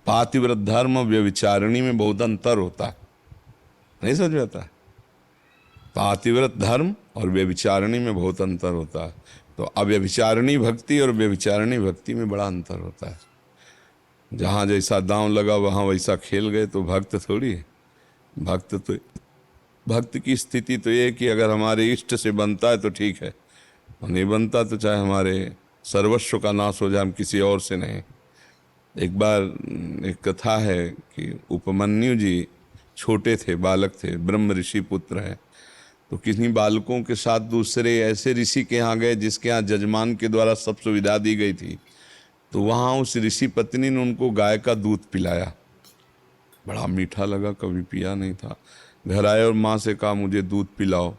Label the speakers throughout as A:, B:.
A: पातिव्रत धर्म व्यभिचारिणी में बहुत अंतर होता है, नहीं समझ में आता? पातिव्रत धर्म और व्यभिचारिणी में बहुत अंतर होता है। तो अव्यभिचारिणी भक्ति और व्यभिचारिणी भक्ति में बड़ा अंतर होता है। जहाँ जैसा दांव लगा वहाँ वैसा खेल गए तो भक्त थोड़ी है। भक्त की स्थिति तो ये कि अगर हमारे इष्ट से बनता है तो ठीक है, और नहीं बनता तो चाहे हमारे सर्वस्व का नाश हो जाए, हम किसी और से नहीं। एक बार एक कथा है कि उपमन्यु जी छोटे थे, बालक थे, ब्रह्म ऋषि पुत्र हैं। तो किन्हीं बालकों के साथ दूसरे ऐसे ऋषि के यहाँ गए जिसके यहाँ जजमान के द्वारा सब सुविधा दी गई थी। तो वहाँ उस ऋषि पत्नी ने उनको गाय का दूध पिलाया, बड़ा मीठा लगा, कभी पिया नहीं था। घर आए और माँ से कहा मुझे दूध पिलाओ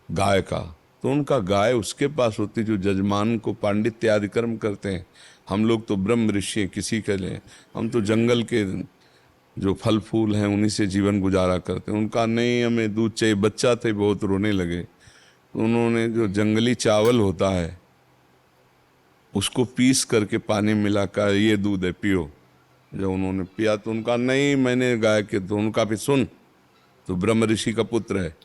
A: गाय का। तो उनका गाय उसके पास होती जो जजमान को पांडित्य आदि कर्म करते हैं। हम लोग तो ब्रह्म ऋषि हैं, किसी के लिए, हम तो जंगल के जो फल फूल हैं उन्हीं से जीवन गुजारा करते हैं। उनका नहीं, हमें दूध चाहिए। बच्चा थे, बहुत रोने लगे। तो उन्होंने जो जंगली चावल होता है उसको पीस करके पानी मिलाकर ये दूध है पियो। जब उन्होंने पिया तो उनका नहीं, मैंने गाय के, तो उनका भी सुन, तो ब्रह्म ऋषि का पुत्र है,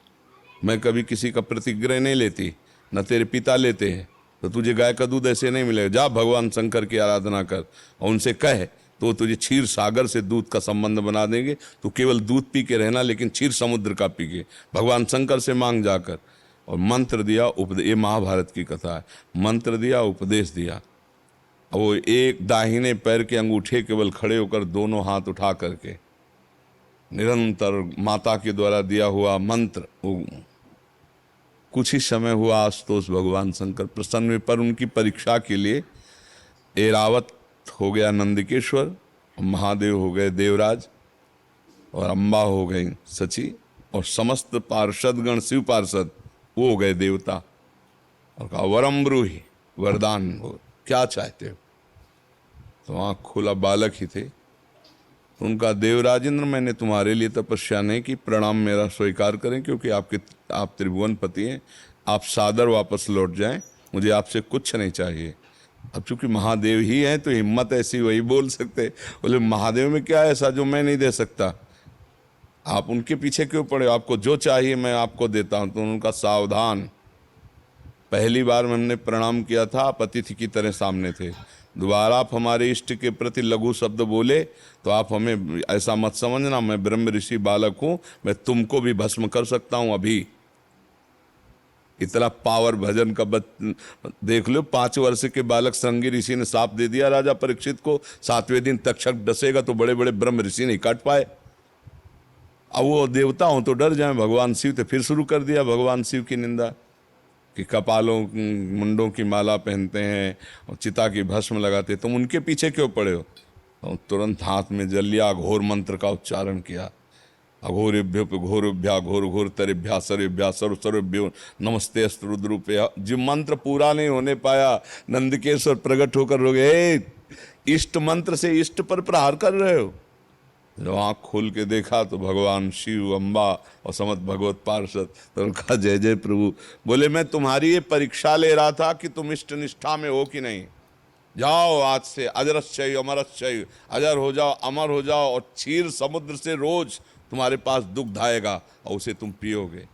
A: मैं कभी किसी का प्रतिग्रह नहीं लेती, न तेरे पिता लेते हैं, तो तुझे गाय का दूध ऐसे नहीं मिलेगा। जा भगवान शंकर की आराधना कर और उनसे कह तो तुझे क्षीर सागर से दूध का संबंध बना देंगे। तो केवल दूध पी के रहना, लेकिन क्षीर समुद्र का पी के भगवान शंकर से मांग जाकर। और मंत्र दिया, उपदेश, ये महाभारत की कथा है। मंत्र दिया, उपदेश दिया। वो एक दाहिने पैर के अंगूठे केवल खड़े होकर दोनों हाथ उठा करके निरंतर माता के द्वारा दिया हुआ मंत्र, कुछ ही समय हुआ आशुतोष भगवान शंकर प्रसन्न हुए। पर उनकी परीक्षा के लिए ऐरावत हो गया नंदिकेश्वर, महादेव हो गए देवराज, और अम्बा हो गई सची, और समस्त पार्षदगण शिव पार्षद वो हो गए देवता। और कहा वरम ब्रूहि, वरदान हो, क्या चाहते हो? तो आँख खोला, बालक ही थे। उनका देवराजेंद्र, मैंने तुम्हारे लिए तपस्या नहीं की, प्रणाम मेरा स्वीकार करें, क्योंकि आप त्रिभुवन पति हैं, आप सादर वापस लौट जाएं, मुझे आपसे कुछ नहीं चाहिए। अब चूंकि महादेव ही हैं तो हिम्मत ऐसी वही बोल सकते। बोले महादेव में क्या ऐसा जो मैं नहीं दे सकता, आप उनके पीछे क्यों पड़े, आपको जो चाहिए मैं आपको देता हूं। तो उनका सावधान, पहली बार हमने प्रणाम किया था आप अतिथि की तरह सामने थे, दोबारा आप हमारे इष्ट के प्रति लघु शब्द बोले तो आप हमें ऐसा मत समझना, मैं ब्रह्म ऋषि बालक हूं, मैं तुमको भी भस्म कर सकता हूं अभी। इतना पावर भजन का देख लो। 5 वर्ष के बालक श्रृंगी ऋषि ने साप दे दिया राजा परीक्षित को, 7वें दिन तक्षक डसेगा तो बड़े बड़े ब्रह्म ऋषि नहीं काट पाए। अब वो देवता हो तो डर जाए। भगवान शिव तो फिर शुरू कर दिया भगवान शिव की निंदा कि कपालों मुंडों की माला पहनते हैं और चिता की भस्म लगाते, तुम उनके पीछे क्यों पड़े हो? तो तुरंत हाथ में जल लिया, घोर मंत्र का उच्चारण किया। अघोरेभ्यो घोरभ्या घोर घोर तरेभ्या सर्वेभ्या सर्व सर्वेभ्यो नमस्ते अस्त्र रुद्रूपया। जो मंत्र पूरा नहीं होने पाया, नंदकेश्वर प्रकट होकर रोगे, इष्ट मंत्र से इष्ट पर प्रहार कर रहे हो। जब आँख खोल के देखा तो भगवान शिव, अम्बा और समस्त भगवत पार्षद। तो उनका जय जय प्रभु। बोले मैं तुम्हारी ये परीक्षा ले रहा था कि तुम इष्ट निष्ठा में हो कि नहीं। जाओ आज से अजरश्चय अमरश्चय, अजर हो जाओ, अमर हो जाओ, और क्षीर समुद्र से रोज तुम्हारे पास दुग्ध आएगा और उसे तुम पियोगे।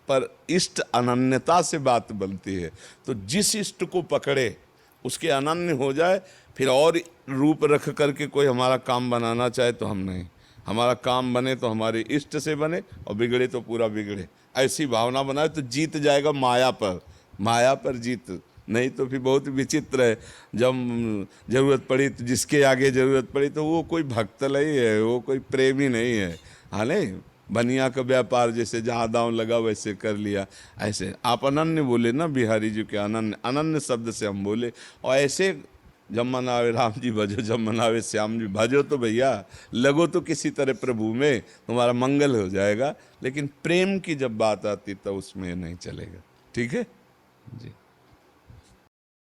A: पर इष्ट अनन्यता से बात बनती है। तो जिस इष्ट को पकड़े उसके अनन्य हो जाए, फिर और रूप रख करके कोई हमारा काम बनाना चाहे तो हम नहीं। हमारा काम बने तो हमारे इष्ट से बने, और बिगड़े तो पूरा बिगड़े, ऐसी भावना बनाए तो जीत जाएगा माया पर। माया पर जीत नहीं तो फिर बहुत विचित्र है। जब जरूरत पड़ी तो जिसके आगे जरूरत पड़ी तो वो कोई भक्त नहीं है, वो कोई प्रेमी नहीं है। हाँ नहीं, बनिया का व्यापार जैसे जहाँ दांव लगा वैसे कर लिया। ऐसे आप अनन्य बोले ना, बिहारी जी के अनन्य, अनन्य शब्द से हम बोले। और ऐसे जब मनावे राम जी भजो, जब मनावे श्याम जी भजो, तो भैया लगो तो किसी तरह प्रभु में, तुम्हारा मंगल हो जाएगा। लेकिन प्रेम की जब बात आती तो उसमें नहीं चलेगा। ठीक है जी।